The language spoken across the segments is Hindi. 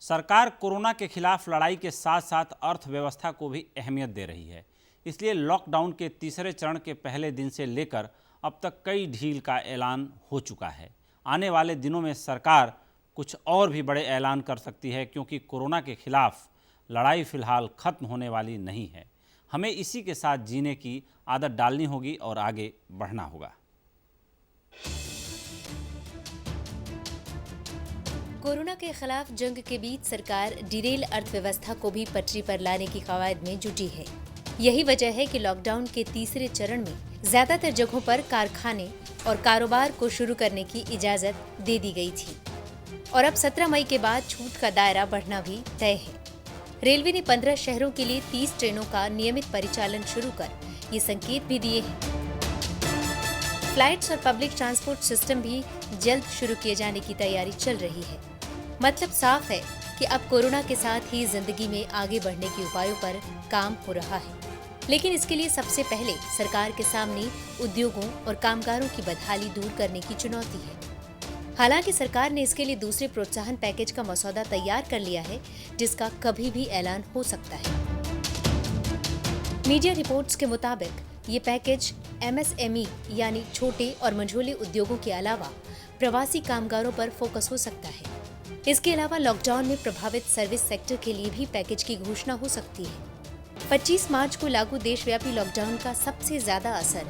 सरकार कोरोना के खिलाफ लड़ाई के साथ साथ अर्थव्यवस्था को भी अहमियत दे रही है। इसलिए लॉकडाउन के तीसरे चरण के पहले दिन से लेकर अब तक कई ढील का ऐलान हो चुका है। आने वाले दिनों में सरकार कुछ और भी बड़े ऐलान कर सकती है, क्योंकि कोरोना के खिलाफ लड़ाई फिलहाल खत्म होने वाली नहीं है। हमें इसी के साथ जीने की आदत डालनी होगी और आगे बढ़ना होगा। कोरोना के खिलाफ जंग के बीच सरकार डिरेल अर्थव्यवस्था को भी पटरी पर लाने की कवायद में जुटी है। यही वजह है कि लॉकडाउन के तीसरे चरण में ज्यादातर जगहों पर कारखाने और कारोबार को शुरू करने की इजाजत दे दी गई थी और अब 17 मई के बाद छूट का दायरा बढ़ना भी तय है। रेलवे ने 15 शहरों के लिए 30 ट्रेनों का नियमित परिचालन शुरू कर ये संकेत भी दिए हैं। फ्लाइट्स और पब्लिक ट्रांसपोर्ट सिस्टम भी जल्द शुरू किए जाने की तैयारी चल रही है। मतलब साफ है कि अब कोरोना के साथ ही जिंदगी में आगे बढ़ने के उपायों पर काम हो रहा है। लेकिन इसके लिए सबसे पहले सरकार के सामने उद्योगों और कामगारों की बदहाली दूर करने की चुनौती है। हालांकि सरकार ने इसके लिए दूसरे प्रोत्साहन पैकेज का मसौदा तैयार कर लिया है, जिसका कभी भी ऐलान हो सकता है। मीडिया रिपोर्ट्स के मुताबिक ये पैकेज MSME यानी छोटे और मझोले उद्योगों के अलावा प्रवासी कामगारों पर फोकस हो सकता है। इसके अलावा लॉकडाउन में प्रभावित सर्विस सेक्टर के लिए भी पैकेज की घोषणा हो सकती है। 25 मार्च को लागू देशव्यापी लॉकडाउन का सबसे ज्यादा असर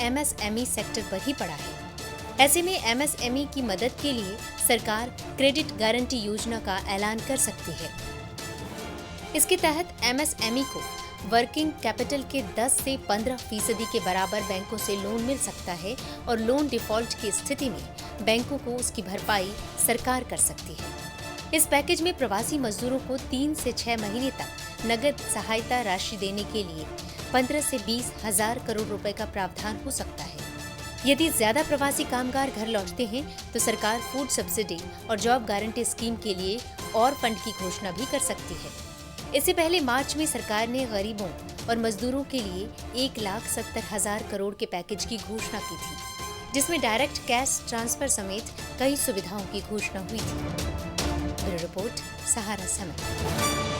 MSME सेक्टर पर ही पड़ा है। ऐसे में MSME की मदद के लिए सरकार क्रेडिट गारंटी योजना का ऐलान कर सकती है। इसके तहत MSME को वर्किंग कैपिटल के 10 से 15% के बराबर बैंकों से लोन मिल सकता है और लोन डिफॉल्ट की स्थिति में बैंकों को उसकी भरपाई सरकार कर सकती है। इस पैकेज में प्रवासी मजदूरों को 3 से 6 महीने तक नगद सहायता राशि देने के लिए 15 से 20 हजार करोड़ रुपए का प्रावधान हो सकता है। यदि ज्यादा प्रवासी कामगार घर लौटते हैं तो सरकार फूड सब्सिडी और जॉब गारंटी स्कीम के लिए और फंड की घोषणा भी कर सकती है। इससे पहले मार्च में सरकार ने गरीबों और मजदूरों के लिए 1,70,000 करोड़ के पैकेज की घोषणा की थी, जिसमें डायरेक्ट कैश ट्रांसफर समेत कई सुविधाओं की घोषणा हुई थी। ब्यूरो रिपोर्ट, सहारा समय।